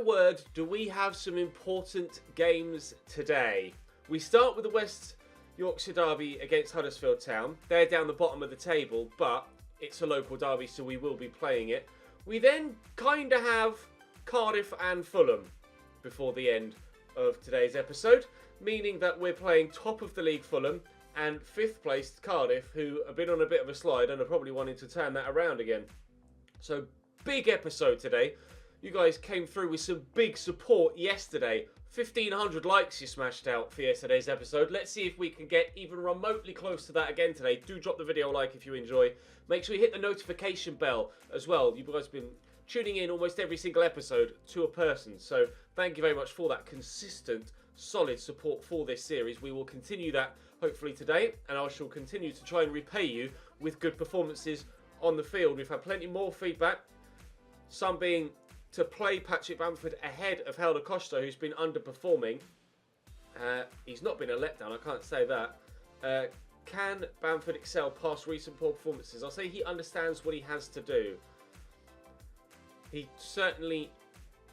word, do we have some important games today? We start with the West Yorkshire derby against Huddersfield Town. They're down the bottom of the table, but it's a local derby, so we will be playing it. We then kind of have Cardiff and Fulham before the end of today's episode, meaning that we're playing top of the league Fulham and 5th placed Cardiff, who have been on a bit of a slide and are probably wanting to turn that around again. So, big episode today. You guys came through with some big support yesterday. 1,500 likes you smashed out for yesterday's episode. Let's see if we can get even remotely close to that again today. Do drop the video a like if you enjoy. Make sure you hit the notification bell as well. You guys have been tuning in almost every single episode to a person. So thank you very much for that consistent, solid support for this series. We will continue that hopefully today, and I shall continue to try and repay you with good performances on the field. We've had plenty more feedback, some being to play Patrick Bamford ahead of Helder Costa, who's been underperforming. He's not been a letdown, I can't say that. Can Bamford excel past recent poor performances? I'll say he understands what he has to do. He certainly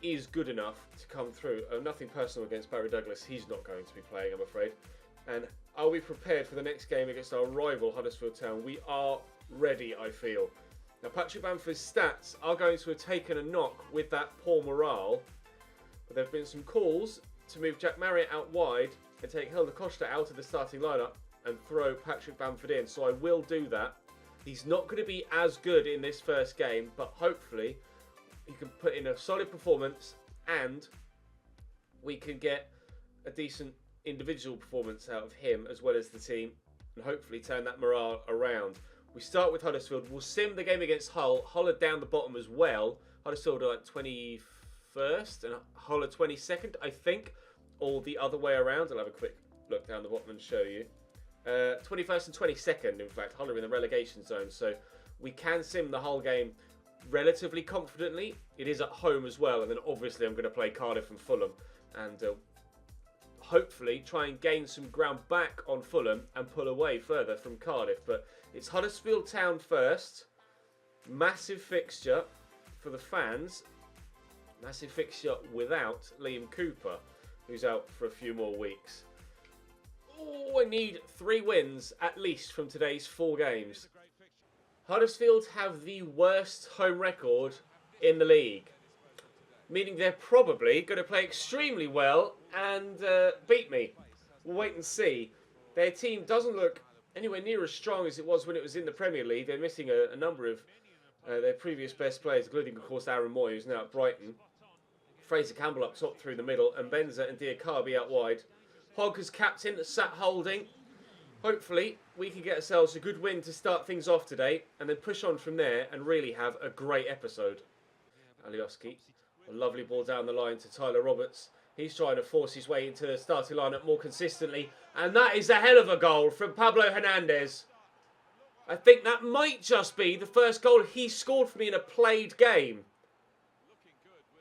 is good enough to come through. Nothing personal against Barry Douglas. He's not going to be playing, I'm afraid. And are we prepared for the next game against our rival Huddersfield Town? We are ready, I feel. Now, Patrick Bamford's stats are going to have taken a knock with that poor morale. But there have been some calls to move Jack Marriott out wide and take Helder Costa out of the starting lineup and throw Patrick Bamford in. So I will do that. He's not going to be as good in this first game, but hopefully he can put in a solid performance and we can get a decent individual performance out of him as well as the team and hopefully turn that morale around. We start with Huddersfield. We'll sim the game against Hull. Hull are down the bottom as well. Huddersfield are like 21st and Hull are 22nd, I think. Or the other way around. I'll have a quick look down the bottom and show you. 21st and 22nd, in fact. Hull are in the relegation zone. So we can sim the Hull game relatively confidently. It is at home as well. And then obviously I'm going to play Cardiff and Fulham. And hopefully try and gain some ground back on Fulham and pull away further from Cardiff. But it's Huddersfield Town first. Massive fixture for the fans. Massive fixture without Liam Cooper, who's out for a few more weeks. Oh, I need 3 wins at least from today's 4 games. Huddersfield have the worst home record in the league, meaning they're probably going to play extremely well and beat me. We'll wait and see. Their team doesn't look anywhere near as strong as it was when it was in the Premier League. They're missing a number of their previous best players, including, of course, Aaron Moy, who's now at Brighton. Fraser Campbell up top through the middle, and Benza and Diakabi out wide. Hogg as captain, sat holding. Hopefully, we can get ourselves a good win to start things off today, and then push on from there and really have a great episode. Alioski, a lovely ball down the line to Tyler Roberts. He's trying to force his way into the starting lineup more consistently. And that is a hell of a goal from Pablo Hernandez. I think that might just be the first goal he scored for me in a played game.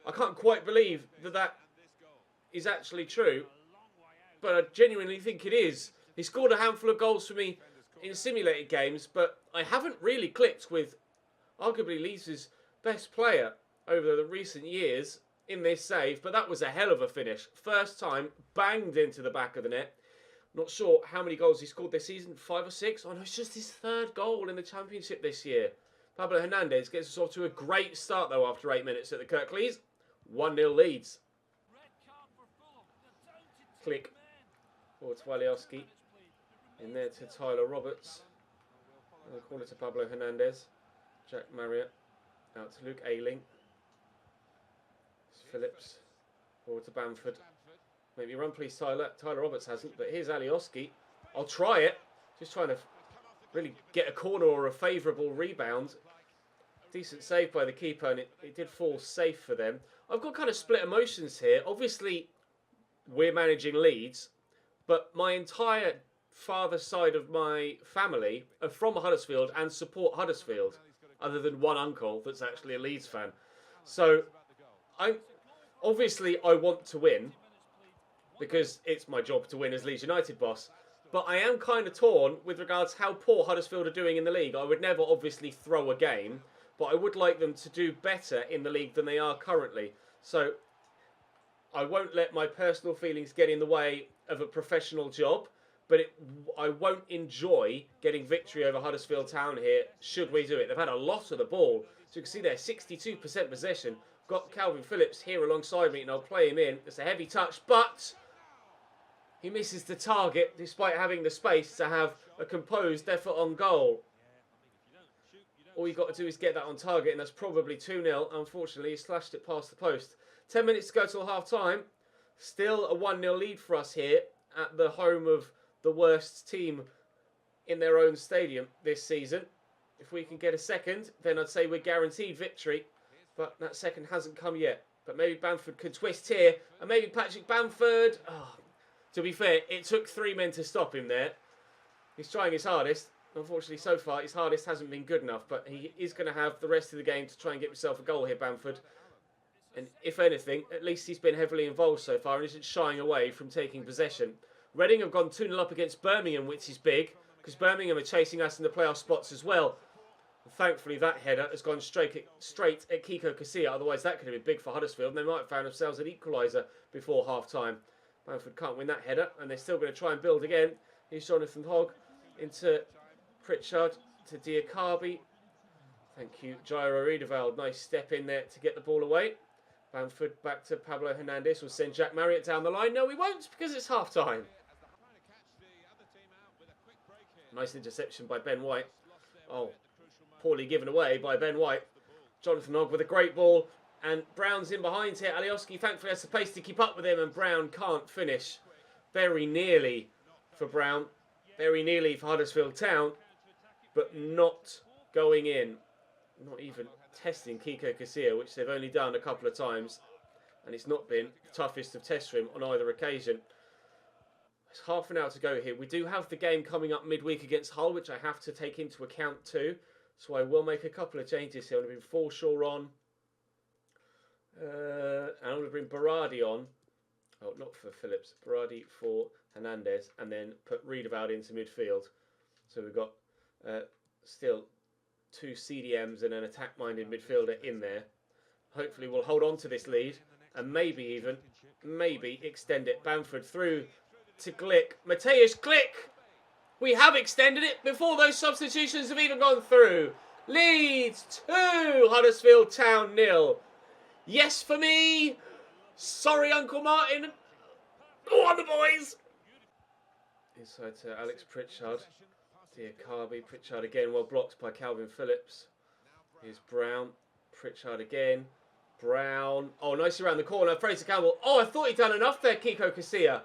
I can't quite believe that that is actually true. But I genuinely think it is. He scored a handful of goals for me in simulated games. But I haven't really clicked with arguably Leeds' best player over the recent years in this save, but that was a hell of a finish. First time, banged into the back of the net. Not sure how many goals he scored this season, 5 or 6. Oh no, it's just his 3rd goal in the Championship this year. Pablo Hernandez gets us off to a great start though after 8 minutes at the Kirklees. 1-0 Leeds. Click. Forward to Walioski. In there to Tyler Roberts. In the corner to Pablo Hernandez. Jack Marriott. Out to Luke Ayling. Phillips, forward to Bamford. Maybe run please Tyler. Tyler Roberts hasn't, but here's Alioski. I'll try it. Just trying to really get a corner or a favourable rebound. Decent save by the keeper, and it did fall safe for them. I've got kind of split emotions here. Obviously, we're managing Leeds, but my entire father side of my family are from Huddersfield and support Huddersfield, other than one uncle that's actually a Leeds fan. So obviously I want to win because it's my job to win as Leeds United boss. But I am kind of torn with regards how poor Huddersfield are doing in the league. I would never obviously throw a game, but I would like them to do better in the league than they are currently. So I won't let my personal feelings get in the way of a professional job, but I won't enjoy getting victory over Huddersfield Town here should we do it. They've had a lot of the ball. So you can see there, 62% possession. Got Calvin Phillips here alongside me, and I'll play him in. It's a heavy touch, but he misses the target despite having the space to have a composed effort on goal. All you've got to do is get that on target, and that's probably 2-0. Unfortunately, he slashed it past the post. 10 minutes to go till half-time. Still a 1-0 lead for us here at the home of the worst team in their own stadium this season. If we can get a second, then I'd say we're guaranteed victory. But that second hasn't come yet. But maybe Bamford could twist here. And maybe Patrick Bamford. Oh, to be fair, it took 3 men to stop him there. He's trying his hardest. Unfortunately, so far, his hardest hasn't been good enough. But he is going to have the rest of the game to try and get himself a goal here, Bamford. And if anything, at least he's been heavily involved so far and isn't shying away from taking possession. Reading have gone 2-0 up against Birmingham, which is big, because Birmingham are chasing us in the playoff spots as well. And thankfully, that header has gone straight at Kiko Casilla. Otherwise, that could have been big for Huddersfield, and they might have found themselves an equaliser before half-time. Bamford can't win that header, and they're still going to try and build again. Here's Jonathan Hogg into Pritchard to Diakabi. Thank you, Jairo Riedewald. Nice step in there to get the ball away. Bamford back to Pablo Hernandez. We'll send Jack Marriott down the line. No, we won't, because it's half-time. Nice interception by Ben White. Oh, poorly given away by Ben White. Jonathan Hogg with a great ball. And Brown's in behind here. Alioski thankfully has the pace to keep up with him. And Brown can't finish. Very nearly for Brown. Very nearly for Huddersfield Town. But not going in. Not even testing Kiko Casilla, which they've only done a couple of times. And it's not been the toughest of tests for him on either occasion. There's half an hour to go here. We do have the game coming up midweek against Hull, which I have to take into account too. So I will make a couple of changes here. I'm going to bring Forshaw on. And I'm going to bring Berardi on. Oh, not for Phillips. Berardi for Hernandez. And then put Riedewald into midfield. So we've got still 2 CDMs and an attack-minded midfielder in there. Hopefully we'll hold on to this lead. And maybe extend it. Bamford through to Glick. Mateusz Glick! We have extended it before those substitutions have even gone through. Leeds 2, Huddersfield Town 0. Yes for me. Sorry, Uncle Martin. Go on, the boys. Inside to Alex Pritchard. Diakabi. Pritchard again, well blocked by Calvin Phillips. Here's Brown. Pritchard again. Brown. Oh, nice around the corner. Fraser Campbell. Oh, I thought he'd done enough there, Kiko Casilla.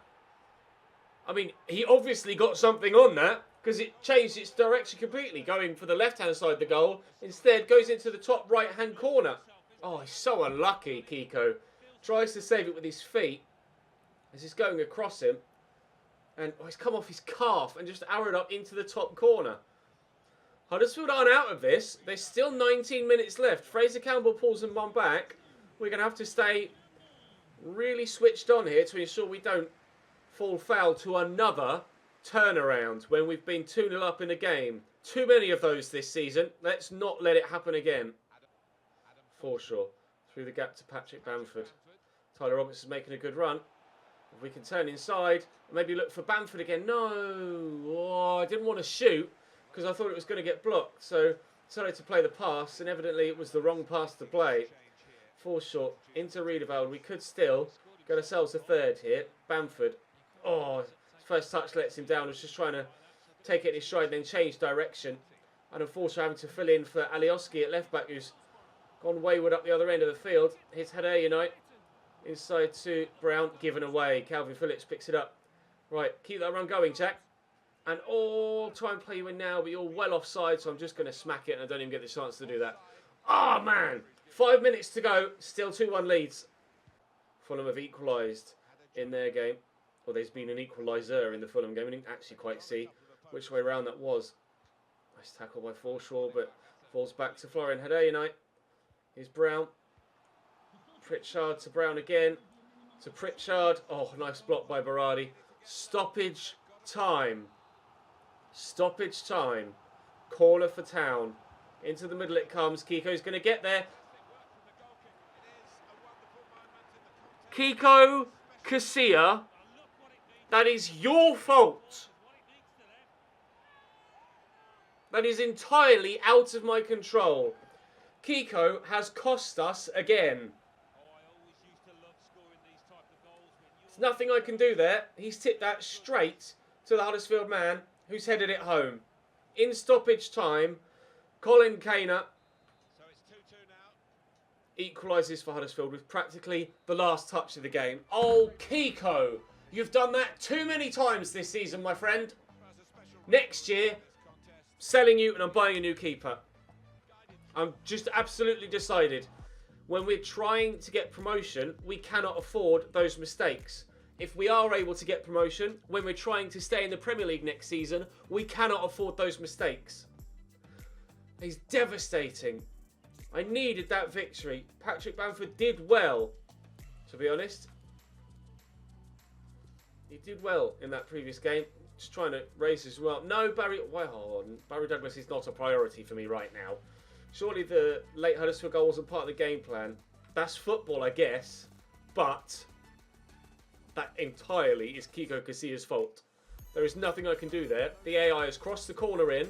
I mean, he obviously got something on that because it changed its direction completely, going for the left-hand side of the goal. Instead, goes into the top right-hand corner. Oh, he's so unlucky, Kiko. Tries to save it with his feet as it's going across him. And he's come off his calf and just arrowed up into the top corner. Huddersfield aren't out of this. There's still 19 minutes left. Fraser Campbell pulls them one back. We're going to have to stay really switched on here to ensure we don't fall foul to another turnaround when we've been 2-0 up in a game. Too many of those this season. Let's not let it happen again. Forshaw through the gap to Patrick Bamford. Tyler Roberts is making a good run. If we can turn inside, maybe look for Bamford again. No, oh, I didn't want to shoot because I thought it was going to get blocked. So decided to play the pass, and evidently it was the wrong pass to play. Forshaw into Riedewald. We could still get ourselves a third here. Bamford. Oh, his first touch lets him down. He was just trying to take it in his stride and then change direction. And unfortunately having to fill in for Alioski at left back, who's gone wayward up the other end of the field. Here's Huddersfield United. Inside to Brown, given away. Calvin Phillips picks it up. Right, keep that run going, Jack. And try and play you in now, but you're well offside, so I'm just going to smack it, and I don't even get the chance to do that. Oh, man. 5 minutes to go. Still 2-1 Leeds. Fulham have equalised in their game. Well, there's been an equaliser in the Fulham game. I didn't actually quite see which way round that was. Nice tackle by Forshaw, but falls back to Florian Huddersfield. Here's Brown. Pritchard to Brown again. To Pritchard. Oh, nice block by Berardi. Stoppage time. Stoppage time. Corner for Town. Into the middle it comes. Kiko's going to get there. Kiko Casilla, that is your fault. That is entirely out of my control. Kiko has cost us again. There's nothing I can do there. He's tipped that straight to the Huddersfield man who's headed it home. In stoppage time, Colin Kaner equalises for Huddersfield with practically the last touch of the game. Oh, Kiko, you've done that too many times this season, my friend. Next year, selling you and I'm buying a new keeper. I'm just absolutely decided. When we're trying to get promotion, we cannot afford those mistakes. If we are able to get promotion, when we're trying to stay in the Premier League next season, we cannot afford those mistakes. He's devastating. I needed that victory. Patrick Bamford did well, to be honest. He did well in that previous game. Just trying to raise as well. No, Barry Douglas is not a priority for me right now. Surely the late Huddersfield goal wasn't part of the game plan. That's football, I guess. But that entirely is Kiko Casilla's fault. There is nothing I can do there. The AI has crossed the corner in.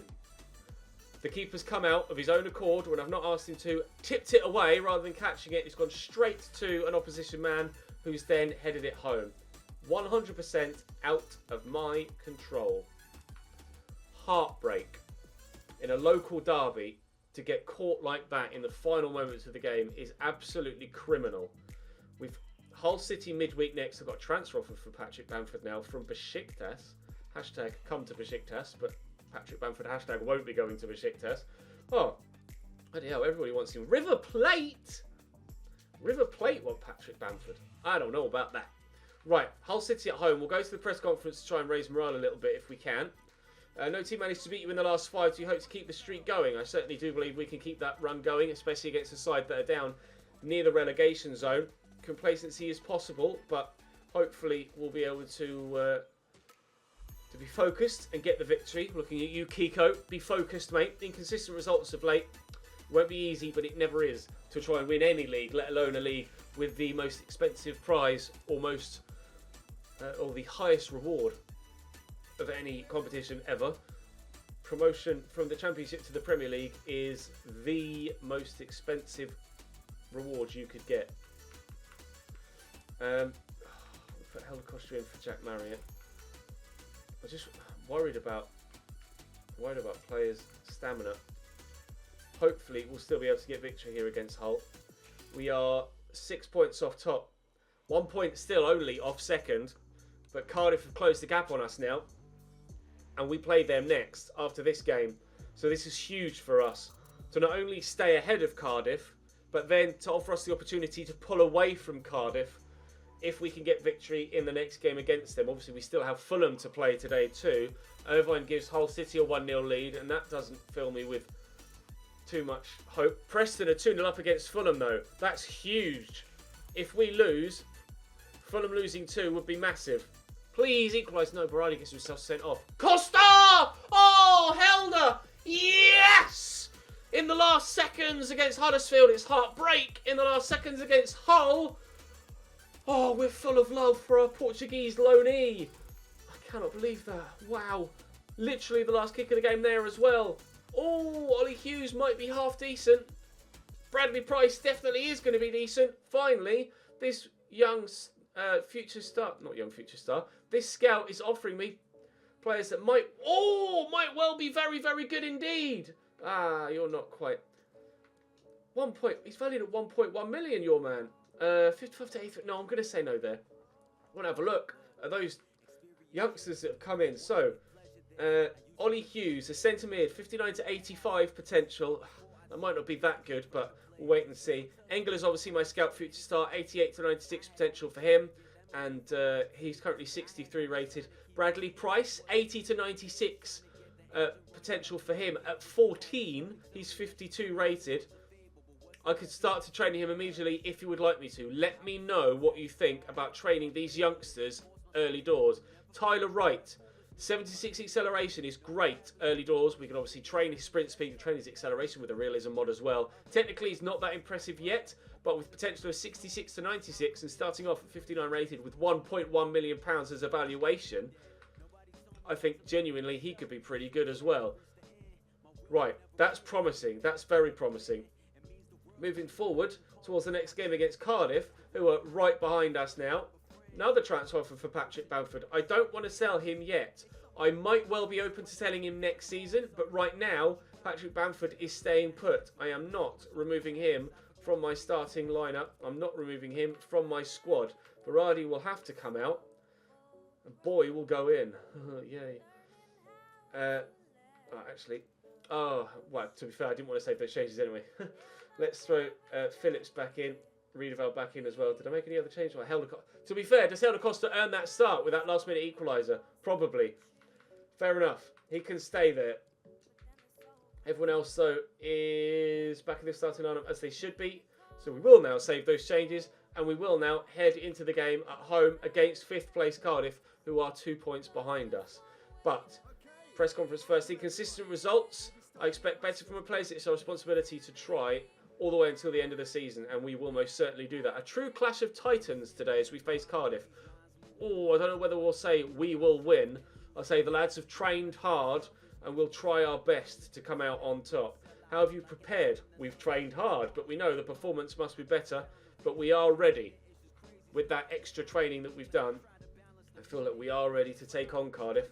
The keeper's come out of his own accord when I've not asked him to. Tipped it away rather than catching it. It's gone straight to an opposition man who's then headed it home. 100% out of my control. Heartbreak. In a local derby, to get caught like that in the final moments of the game is absolutely criminal. We've Hull City midweek next. I've got a transfer offer for Patrick Bamford now from Besiktas. Hashtag come to Besiktas, but Patrick Bamford hashtag won't be going to Besiktas. Oh, bloody hell, everybody wants him. River Plate? River Plate want Patrick Bamford? I don't know about that. Right, Hull City at home. We'll go to the press conference to try and raise morale a little bit if we can. No team managed to beat you in the last 5. Do you hope to keep the streak going? I certainly do believe we can keep that run going, especially against a side that are down near the relegation zone. Complacency is possible, but hopefully we'll be able to be focused and get the victory. Looking at you, Kiko. Be focused, mate. Inconsistent results of late. Won't be easy, but it never is, to try and win any league, let alone a league with the most expensive prize, or the highest reward of any competition ever. Promotion from the Championship to the Premier League is the most expensive reward you could get. Put Helicopter in for Jack Marriott. I'm just worried about players' stamina. Hopefully we'll still be able to get victory here against Hull. We are 6 points off top. 1 point still only off second, but Cardiff have closed the gap on us now. And we play them next after this game. So this is huge for us to not only stay ahead of Cardiff, but then to offer us the opportunity to pull away from Cardiff if we can get victory in the next game against them. Obviously, we still have Fulham to play today too. Irvine gives Hull City a 1-0 lead, and that doesn't fill me with too much hope. Preston are 2-0 up against Fulham though. That's huge. If we lose, Fulham losing 2 would be massive. Please equalise. No, Baradi gets himself sent off. Costa! Oh, Helder! Yes! In the last seconds against Huddersfield, it's heartbreak. In the last seconds against Hull. Oh, we're full of love for our Portuguese loanee. I cannot believe that. Wow. Literally the last kick of the game there as well. Oh, Ollie Hughes might be half decent. Bradley Price definitely is going to be decent. Finally, this young future star, not young future star, this scout is offering me players that might well be very, very good indeed. Ah, you're not quite. He's valued at 1.1 million, your man. 55 to 8. No, I'm going to say no there. I want to have a look at those youngsters that have come in. So, Ollie Hughes, a centre mid, 59 to 85 potential. That might not be that good, but we'll wait and see. Engel is obviously my scout future star, 88 to 96 potential for him. And he's currently 63 rated. Bradley Price, 80 to 96 potential for him. At 14, he's 52 rated. I could start to train him immediately if you would like me to. Let me know what you think about training these youngsters early doors. Tyler Wright, 76 acceleration is great early doors. We can obviously train his sprint speed and train his acceleration with a realism mod as well. Technically, he's not that impressive yet, but with potential of 66 to 96 and starting off at 59 rated with £1.1 million as a valuation, I think genuinely he could be pretty good as well. Right, that's promising. That's very promising. Moving forward towards the next game against Cardiff, who are right behind us now. Another transfer offer for Patrick Bamford. I don't want to sell him yet. I might well be open to selling him next season, but right now, Patrick Bamford is staying put. I am not removing him from my starting lineup. I'm not removing him from my squad. Berardi will have to come out. And Boy will go in. Yay. Well, to be fair, I didn't want to save those changes anyway. Let's throw Phillips back in. Riedewald back in as well. Did I make any other change? To be fair, does Helder Costa earn that start with that last minute equaliser? Probably. Fair enough. He can stay there. Everyone else, though, is back in the starting lineup as they should be. So we will now save those changes. And we will now head into the game at home against 5th place Cardiff, who are 2 points behind us. But, press conference first. Inconsistent results. I expect better from our players. It's our responsibility to try all the way until the end of the season, and we will most certainly do that. A true clash of titans today as we face Cardiff. Oh, I don't know whether we'll say we will win. I'll say the lads have trained hard and we'll try our best to come out on top. How have you prepared? We've trained hard, but we know the performance must be better, but we are ready. With that extra training that we've done, I feel that we are ready to take on Cardiff.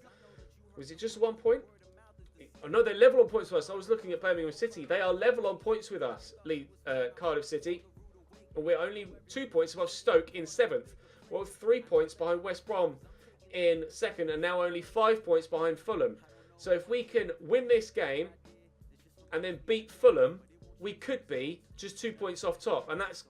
Was it just 1 point? Oh, no, they're level on points with us. I was looking at Birmingham City. They are level on points with us, Cardiff City. And we're only 2 points above Stoke in 7th. Well, 3 points behind West Brom in 2nd, and now only 5 points behind Fulham. So if we can win this game and then beat Fulham, we could be just 2 points off top. And that's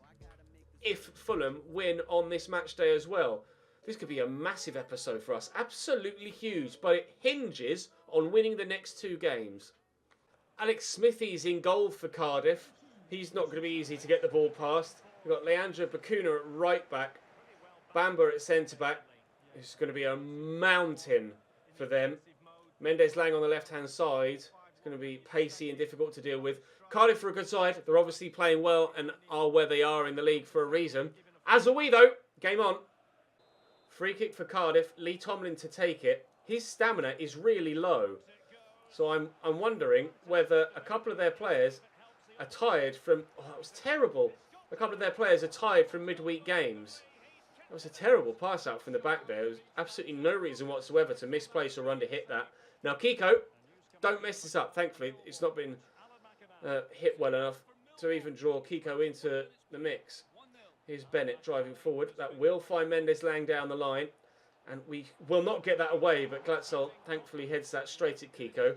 if Fulham win on this match day as well. This could be a massive episode for us. Absolutely huge, but it hinges on winning the next 2 games. Alex Smithy's in goal for Cardiff. He's not going to be easy to get the ball past. We've got Leandro Bacuna at right back. Bamba at centre back. It's going to be a mountain for them. Mendes Lang on the left-hand side. It's going to be pacey and difficult to deal with. Cardiff are a good side. They're obviously playing well and are where they are in the league for a reason. As are we, though. Game on. Free kick for Cardiff. Lee Tomlin to take it. His stamina is really low. So I'm wondering whether a couple of their players are tired from... Oh, that was terrible. A couple of their players are tired from midweek games. That was a terrible pass out from the back there. There was absolutely no reason whatsoever to misplace or under-hit that. Now, Kiko, don't mess this up. Thankfully, it's not been hit well enough to even draw Kiko into the mix. Here's Bennett driving forward. That will find Mendes Lang down the line. And we will not get that away, but Glatzel thankfully heads that straight at Kiko.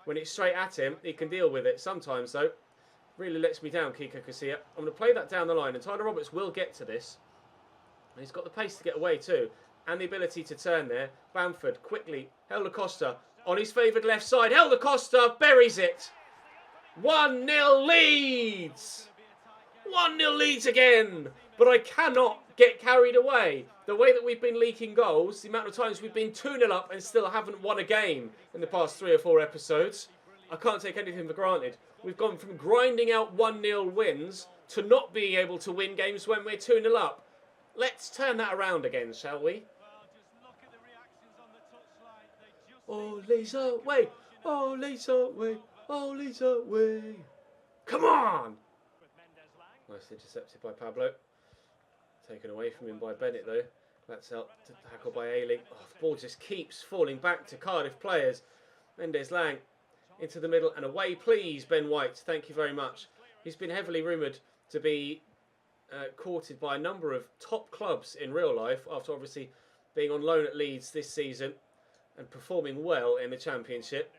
When it's straight at him, he can deal with it. Sometimes, though, really lets me down, Kiko Casilla. I'm going to play that down the line, and Tyler Roberts will get to this. And he's got the pace to get away too, and the ability to turn there. Bamford, quickly. Helder Costa on his favoured left side. Helder Costa buries it. 1-0 Leeds. 1-0 Leeds again. But I cannot get carried away. The way that we've been leaking goals, the amount of times we've been 2-0 up and still haven't won a game in the past 3 or 4 episodes, I can't take anything for granted. We've gone from grinding out 1-0 wins to not being able to win games when we're 2-0 up. Let's turn that around again, shall we? Oh, Leeds away! Oh, Leeds away! Oh, Leeds away! Come on! Nice intercepted by Pablo. Taken away from him by Bennett, though. That's helped to tackle by Ailing. Oh, the ball just keeps falling back to Cardiff players. Mendes Lang into the middle and away, please, Ben White. Thank you very much. He's been heavily rumoured to be courted by a number of top clubs in real life after obviously being on loan at Leeds this season and performing well in the Championship.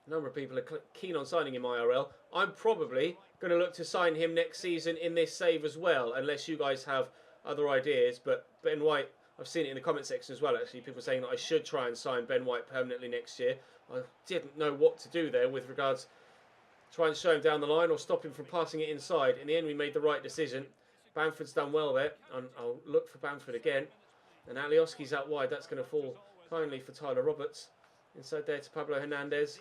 A number of people are keen on signing him IRL. I'm probably going to look to sign him next season in this save as well, unless you guys have other ideas. But Ben White, I've seen it in the comment section as well, actually. People saying that I should try and sign Ben White permanently next year. I didn't know what to do there with regards try and show him down the line or stop him from passing it inside. In the end, we made the right decision. Bamford's done well there. And I'll look for Bamford again. And Alioski's out wide. That's going to fall kindly for Tyler Roberts. Inside there to Pablo Hernandez.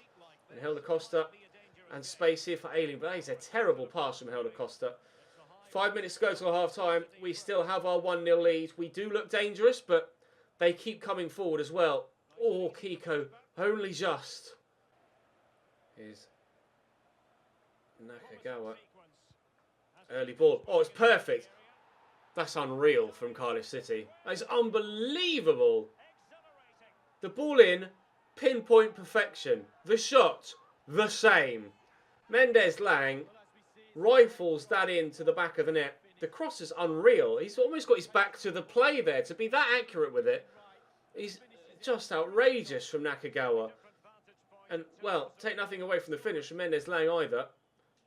And Helder Costa. And space here for Ailing. But that is a terrible pass from Helder Costa. 5 minutes to go till half time. We still have our 1-0 lead. We do look dangerous, but they keep coming forward as well. Oh, Kiko, only just. Here's Nakagawa. Early ball. Oh, it's perfect. That's unreal from Cardiff City. That's unbelievable. The ball in, pinpoint perfection. The shot, the same. Mendes Lang rifles that into the back of the net. The cross is unreal. He's almost got his back to the play there. To be that accurate with it, he's just outrageous from Nakagawa. And, well, take nothing away from the finish from Mendes Lang either.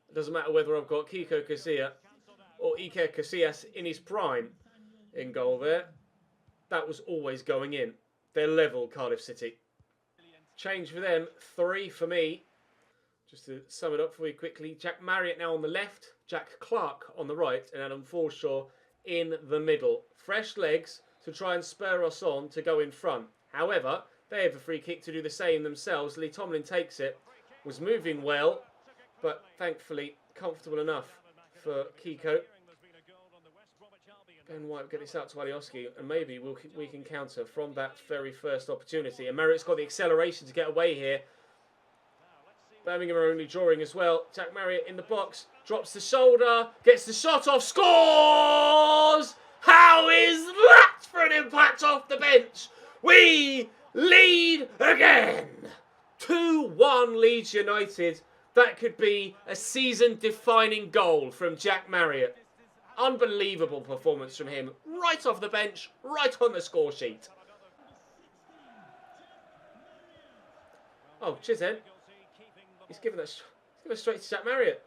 It doesn't matter whether I've got Kiko Casillas or Iker Casillas in his prime in goal there. That was always going in. They're level, Cardiff City. Change for them, 3 for me. Just to sum it up for you quickly. Jack Marriott now on the left, Jack Clark on the right, and Adam Forshaw in the middle. Fresh legs to try and spur us on to go in front. However, they have a free kick to do the same themselves. Lee Tomlin takes it. Was moving well, but thankfully comfortable enough for Kiko. Ben White will get this out to Alioski, and maybe we can counter from that very first opportunity. And Marriott's got the acceleration to get away here. Birmingham are only drawing as well. Jack Marriott in the box, drops the shoulder, gets the shot off, scores! How is that for an impact off the bench? We lead again! 2-1 Leeds United. That could be a season-defining goal from Jack Marriott. Unbelievable performance from him. Right off the bench, right on the score sheet. Oh, Chizen. He's given that straight to Jack Marriott.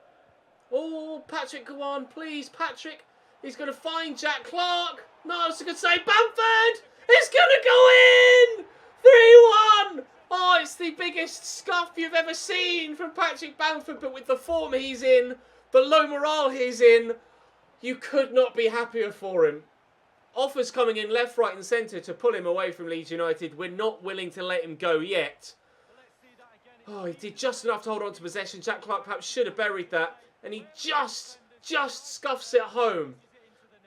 Oh, Patrick, go on, please, Patrick. He's going to find Jack Clark. No, it's a good save. Bamford! It's going to go in! 3-1! Oh, it's the biggest scuff you've ever seen from Patrick Bamford, but with the form he's in, the low morale he's in, you could not be happier for him. Offers coming in left, right and centre to pull him away from Leeds United. We're not willing to let him go yet. Oh, he did just enough to hold on to possession. Jack Clark perhaps should have buried that. And he just scuffs it home.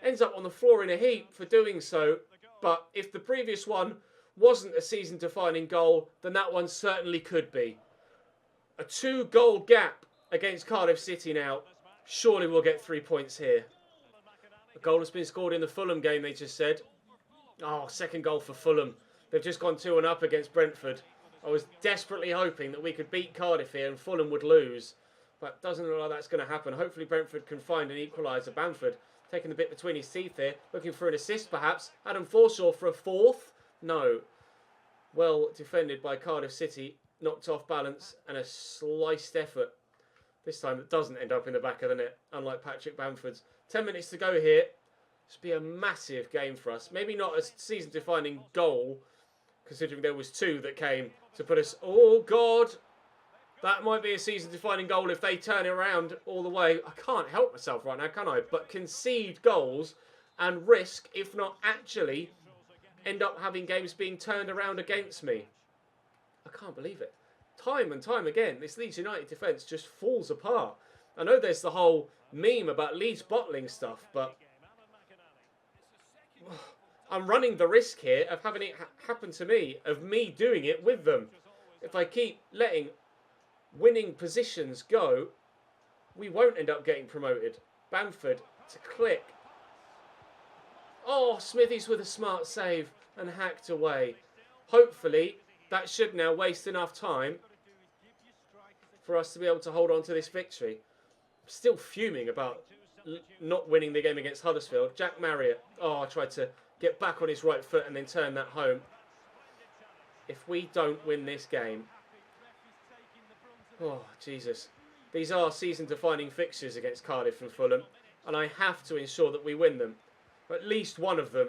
Ends up on the floor in a heap for doing so. But if the previous one wasn't a season-defining goal, then that one certainly could be. A 2-goal gap against Cardiff City now. Surely we'll get 3 points here. A goal has been scored in the Fulham game, they just said. Oh, second goal for Fulham. They've just gone 2-1 up against Brentford. I was desperately hoping that we could beat Cardiff here and Fulham would lose. But doesn't look like that's going to happen. Hopefully Brentford can find an equaliser. Bamford taking the bit between his teeth here. Looking for an assist perhaps. Adam Forshaw for a fourth. No. Well defended by Cardiff City. Knocked off balance and a sliced effort. This time it doesn't end up in the back of the net. Unlike Patrick Bamford's. 10 minutes to go here. This will be a massive game for us. Maybe not a season-defining goal, considering there was 2 that came to put us... Oh, God. That might be a season-defining goal if they turn it around all the way. I can't help myself right now, can I? But concede goals and risk, if not actually, end up having games being turned around against me. I can't believe it. Time and time again, this Leeds United defence just falls apart. I know there's the whole meme about Leeds bottling stuff, but... I'm running the risk here of having it happen to me, of me doing it with them. If I keep letting winning positions go, we won't end up getting promoted. Bamford to click. Oh, Smithies with a smart save and hacked away. Hopefully, that should now waste enough time for us to be able to hold on to this victory. I'm still fuming about not winning the game against Huddersfield. Jack Marriott. Oh, I tried to get back on his right foot and then turn that home. If we don't win this game... Oh, Jesus. These are season-defining fixtures against Cardiff and Fulham, and I have to ensure that we win them. At least one of them.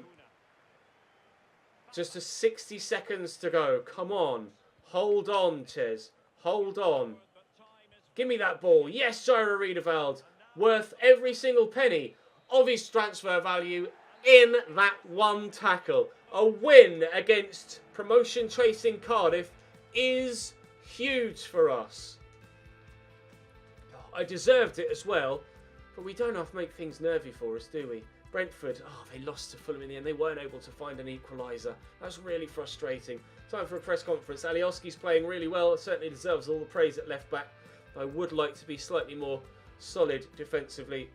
Just 60 seconds to go. Come on. Hold on, Ches. Hold on. Give me that ball. Yes, Jairo Riedewald. Worth every single penny of his transfer value in that one tackle. A win against promotion-chasing Cardiff is huge for us. I deserved it as well, But we don't have to make things nervy for us, do we? Brentford, they lost to Fulham in the end. They weren't able to find an equaliser. That's really frustrating. Time for a press conference. Alioski's playing really well. Certainly deserves all the praise at left back. I would like to be slightly more solid defensively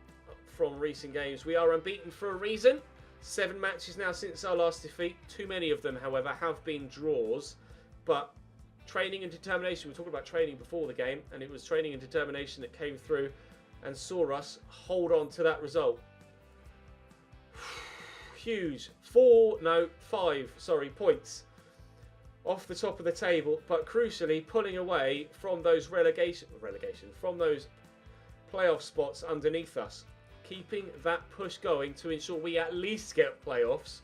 from recent games. We are unbeaten for a reason. 7 matches now since our last defeat. Too many of them, however, have been draws. But training and determination. We were talking about training before the game, and it was training and determination that came through and saw us hold on to that result. Huge. 5 points off the top of the table, but crucially pulling away from those from those playoff spots underneath us, keeping that push going to ensure we at least get playoffs.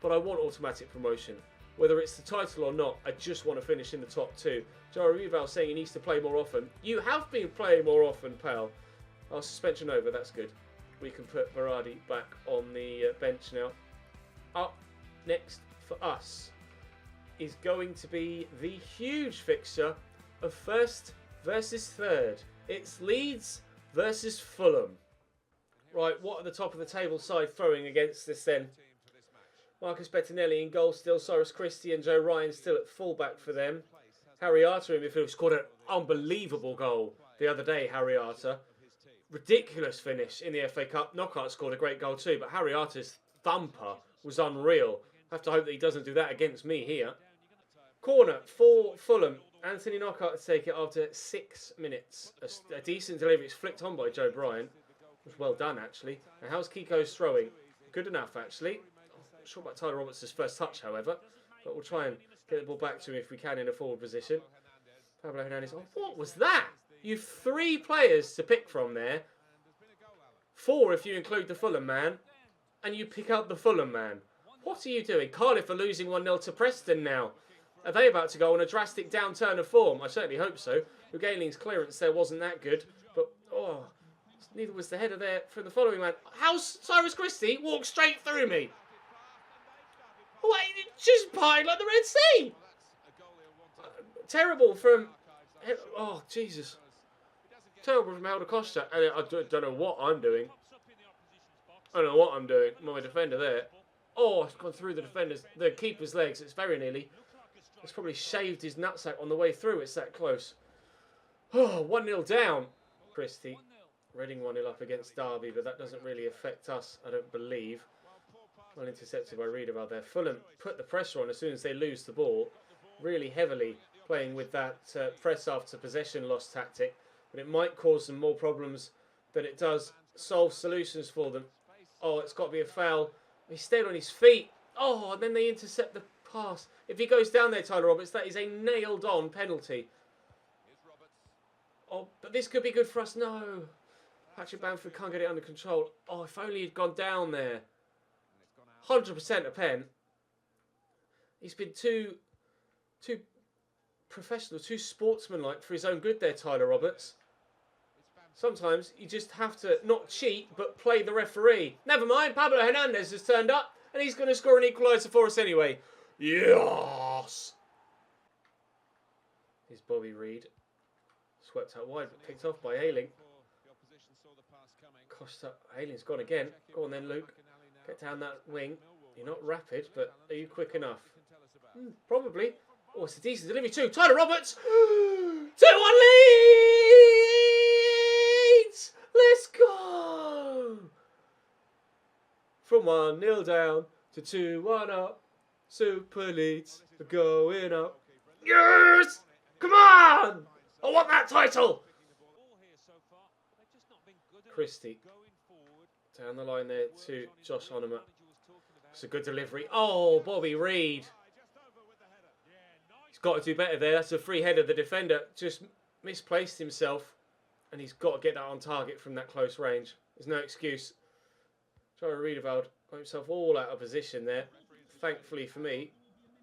But I want automatic promotion, whether it's the title or not. I just want to finish in the top 2. Joe Rival saying he needs to play more often. You have been playing more often, pal. Our suspension over, that's good. We can put Berardi back on the bench now. Up next for us is going to be the huge fixture of first versus third. It's Leeds versus Fulham. Right, what are the top of the table side throwing against this then? Marcus Bettinelli in goal still. Cyrus Christie and Joe Ryan still at fullback for them. Harry Arter in midfield scored an unbelievable goal the other day, Harry Arter. Ridiculous finish in the FA Cup. Knockout scored a great goal too, but Harry Arter's thumper was unreal. I have to hope that he doesn't do that against me here. Corner for Fulham. Anthony Knockout to take it after 6 minutes. A decent delivery. It's flicked on by Joe Bryant. It was well done, actually. And how's Kiko's throwing? Good enough, actually. I'm not sure about Tyler Roberts' first touch, however. But we'll try and get the ball back to him if we can in a forward position. Pablo Hernandez. Oh, what was that? You've 3 players to pick from there. 4 if you include the Fulham man. And you pick up the Fulham man. What are you doing? Cardiff are losing 1-0 to Preston now. Are they about to go on a drastic downturn of form? I certainly hope so. Regaling's clearance there wasn't that good. But, neither was the header there from the following man. How's Cyrus Christie walked straight through me? Wait, just parting like the Red Sea. Terrible from... Oh, Jesus. Terrible from Helder Costa. I don't know what I'm doing. I don't know what I'm doing. My defender there. Oh, it's gone through the keeper's legs. It's very nearly. It's probably shaved his nutsack on the way through. It's that close. Oh, 1-0 down. Christie. Reading 1-0 up against Derby, but that doesn't really affect us, I don't believe. Well intercepted by Riedewald there. Fulham put the pressure on as soon as they lose the ball. Really heavily playing with that press after possession loss tactic. But it might cause them more problems than it does solve solutions for them. Oh, it's got to be a foul. He stayed on his feet. Oh, and then they intercept the pass. If he goes down there, Tyler Roberts, that is a nailed-on penalty. Oh, but this could be good for us. No. Patrick Bamford can't get it under control. Oh, if only he'd gone down there. 100% a pen. He's been too professional, too sportsmanlike for his own good there, Tyler Roberts. Sometimes you just have to not cheat, but play the referee. Never mind, Pablo Hernandez has turned up, and he's going to score an equaliser for us anyway. Yes! Here's Bobby Reed. Swept out wide, but picked off by Ayling. Costa, Ayling's gone again. Go on then, Luke. Get down that wing. You're not rapid, but are you quick enough? Probably. Oh, it's a decent delivery too. Tyler Roberts! 2-1 Leeds! Let's go! From 1-0 down to 2-1 up. Super Leeds are going up. Yes! Come on! I want that title! Christie. Down the line there to Josh Onema. It's a good delivery. Oh, Bobby Reed. He's got to do better there. That's a free header. The defender just misplaced himself. And he's got to get that on target from that close range. There's no excuse. Joe Riedewald got himself all out of position there. Thankfully for me,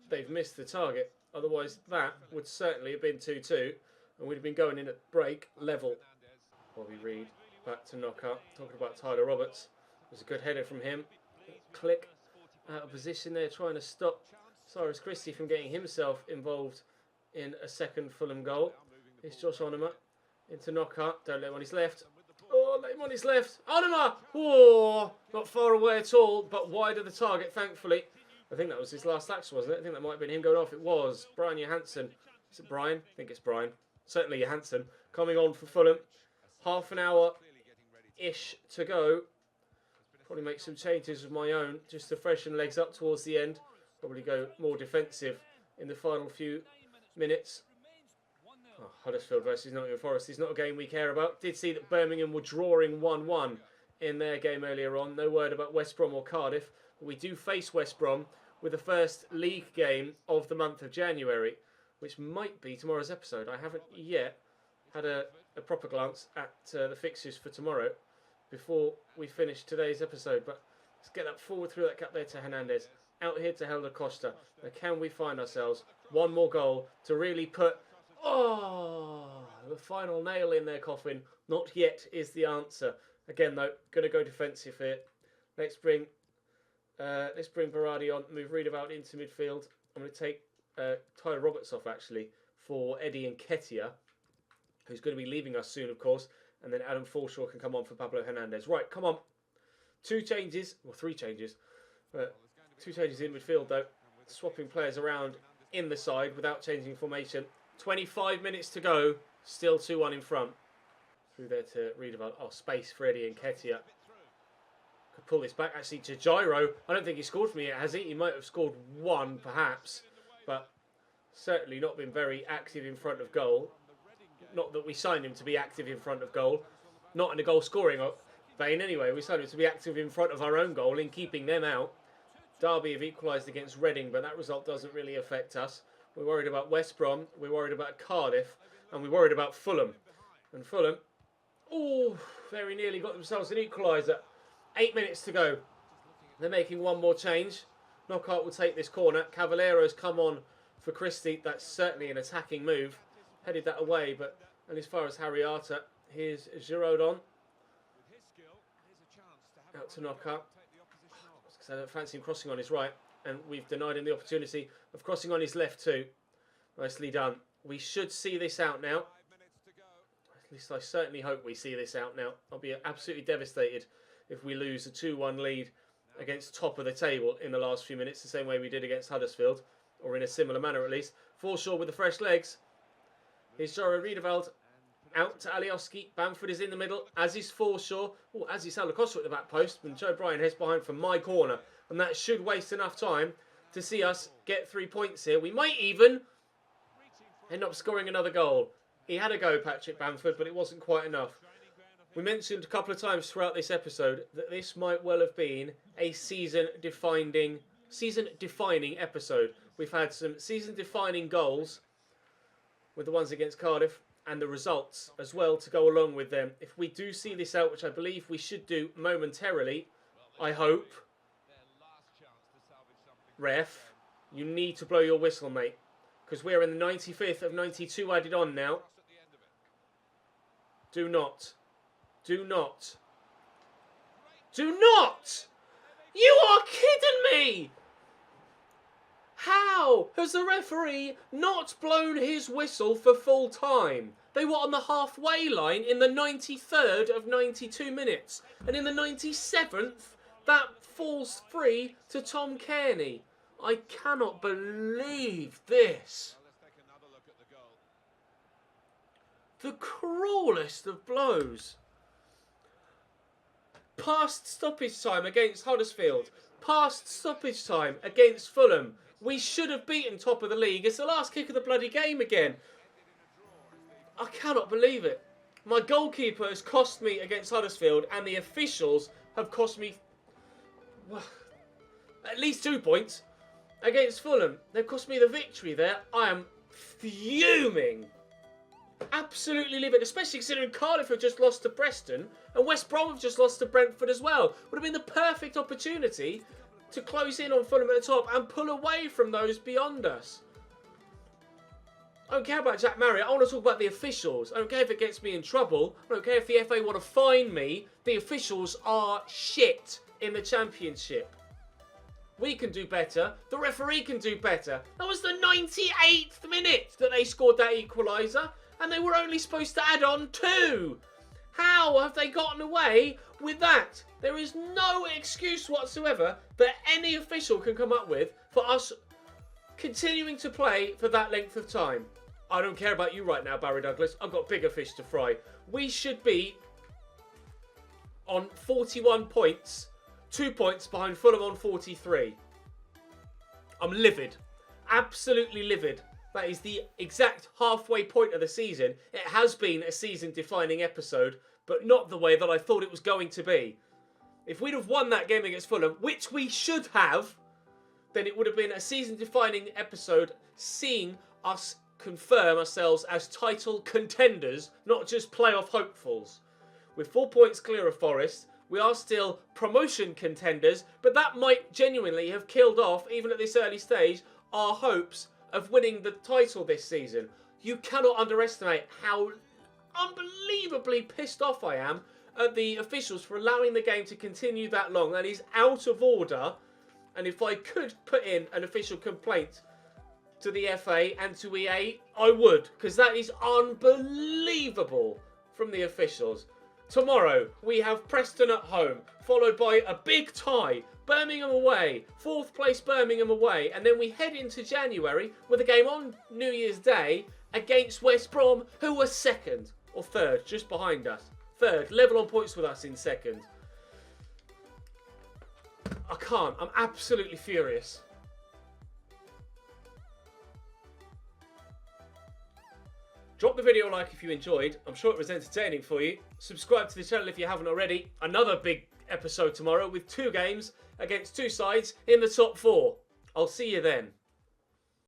they've missed the target. Otherwise, that would certainly have been 2-2. And we'd have been going in at break level. Bobby Reed back to Knockout. Talking about Tyler Roberts. There's a good header from him. Click out of position there, trying to stop Cyrus Christie from getting himself involved in a second Fulham goal. Here's Josh Onema into Knockout. Don't let him on his left. Oh, Let him on his left. Onima! Oh, not far away at all, but wide of the target, thankfully. I think that was his last action, wasn't it? I think that might have been him going off. It was. Brian Johansson. Is it Brian? I think it's Brian. Certainly Johansson. Coming on for Fulham. Half an hour-ish to go. Probably make some changes of my own just to freshen legs up towards the end. Probably go more defensive in the final few minutes. Oh, Huddersfield versus Nottingham Forest is not a game we care about. Did see that Birmingham were drawing 1-1 in their game earlier on. No word about West Brom or Cardiff. But we do face West Brom with the first league game of the month of January, which might be tomorrow's episode. I haven't yet had a proper glance at the fixtures for tomorrow before we finish today's episode. But let's get that forward through that gap there to Hernandez. Out here to Helder Costa. Now, can we find ourselves one more goal to really put the final nail in their coffin? Not yet is the answer. Again, though, going to go defensive here. Let's bring Berardi on. Move Riedewald into midfield. I'm going to take Tyler Roberts off, actually, for Eddie Nketiah, who's going to be leaving us soon, of course. And then Adam Forshaw can come on for Pablo Hernandez. Right, come on. 2 changes. Well, 3 changes. 2 changes in midfield, though. Swapping players around in the side without changing formation. 25 minutes to go. Still 2-1 in front. Through there to Riedewald. Oh, space for Eddie Nketiah. Could pull this back, actually, to Gyro. I don't think he scored for me yet, has he? He might have scored 1, perhaps. But certainly not been very active in front of goal. Not that we signed him to be active in front of goal. Not in the goal-scoring vein, anyway. We signed him to be active in front of our own goal in keeping them out. Derby have equalised against Reading, but that result doesn't really affect us. We're worried about West Brom, we're worried about Cardiff, and we're worried about Fulham. And Fulham, very nearly got themselves an equaliser. 8 minutes to go. They're making one more change. Knockout will take this corner. Cavaliero's come on for Christie. That's certainly an attacking move. Headed that away, but and as far as Harry Arter, here's Giroud on. Out to Knockout. I don't fancy him crossing on his right, and we've denied him the opportunity of crossing on his left too. Nicely done. We should see this out now. At least I certainly hope we see this out now. I'll be absolutely devastated if we lose a 2-1 lead against top of the table in the last few minutes, the same way we did against Huddersfield, or in a similar manner at least. Forshaw with the fresh legs. Here's Jaro Riedewald. Out to Alioski. Bamford is in the middle, as is Forshaw. As is Salakossa at the back post. And Joe Bryan heads behind from my corner. And that should waste enough time to see us get 3 points here. We might even end up scoring another goal. He had a go, Patrick Bamford, but it wasn't quite enough. We mentioned a couple of times throughout this episode that this might well have been a season-defining episode. We've had some season-defining goals with the ones against Cardiff, and the results as well to go along with them. If we do see this out, which I believe we should do momentarily, I hope. Ref, you need to blow your whistle, mate. Because we're in the 95th of 92 added on now. Do not. Do not. Do not! You are kidding me! How has the referee not blown his whistle for full time? They were on the halfway line in the 93rd of 92 minutes. And in the 97th, that falls free to Tom Kearney. I cannot believe this. The cruelest of blows. Past stoppage time against Huddersfield. Past stoppage time against Fulham. We should have beaten top of the league. It's the last kick of the bloody game again. I cannot believe it. My goalkeeper has cost me against Huddersfield, and the officials have cost me at least 2 points against Fulham. They've cost me the victory there. I am fuming. Absolutely livid, especially considering Cardiff have just lost to Preston and West Brom have just lost to Brentford as well. Would have been the perfect opportunity to close in on Fulham at the top and pull away from those beyond us. I don't care about Jack Marriott. I want to talk about the officials. I don't care if it gets me in trouble. I don't care if the FA want to fine me. The officials are shit in the Championship. We can do better. The referee can do better. That was the 98th minute that they scored that equaliser, and they were only supposed to add on 2. How have they gotten away with that? There is no excuse whatsoever that any official can come up with for us continuing to play for that length of time. I don't care about you right now, Barry Douglas. I've got bigger fish to fry. We should be on 41 points, 2 points behind Fulham on 43. I'm livid. Absolutely livid. That is the exact halfway point of the season. It has been a season-defining episode, but not the way that I thought it was going to be. If we'd have won that game against Fulham, which we should have, then it would have been a season-defining episode, seeing us confirm ourselves as title contenders, not just playoff hopefuls. With 4 points clear of Forest, we are still promotion contenders, but that might genuinely have killed off, even at this early stage, our hopes of winning the title this season. You cannot underestimate how unbelievably pissed off I am at the officials for allowing the game to continue that long. That is out of order, and if I could put in an official complaint to the FA and to EA, I would, because that is unbelievable from the officials. Tomorrow, we have Preston at home, followed by a big tie, Birmingham away, 4th place Birmingham away, and then we head into January with a game on New Year's Day against West Brom, who were 2nd or 3rd, just behind us. 3rd, level on points with us in 2nd. I can't, I'm absolutely furious. Drop the video a like if you enjoyed. I'm sure it was entertaining for you. Subscribe to the channel if you haven't already. Another big episode tomorrow with 2 games against 2 sides in the top 4. I'll see you then.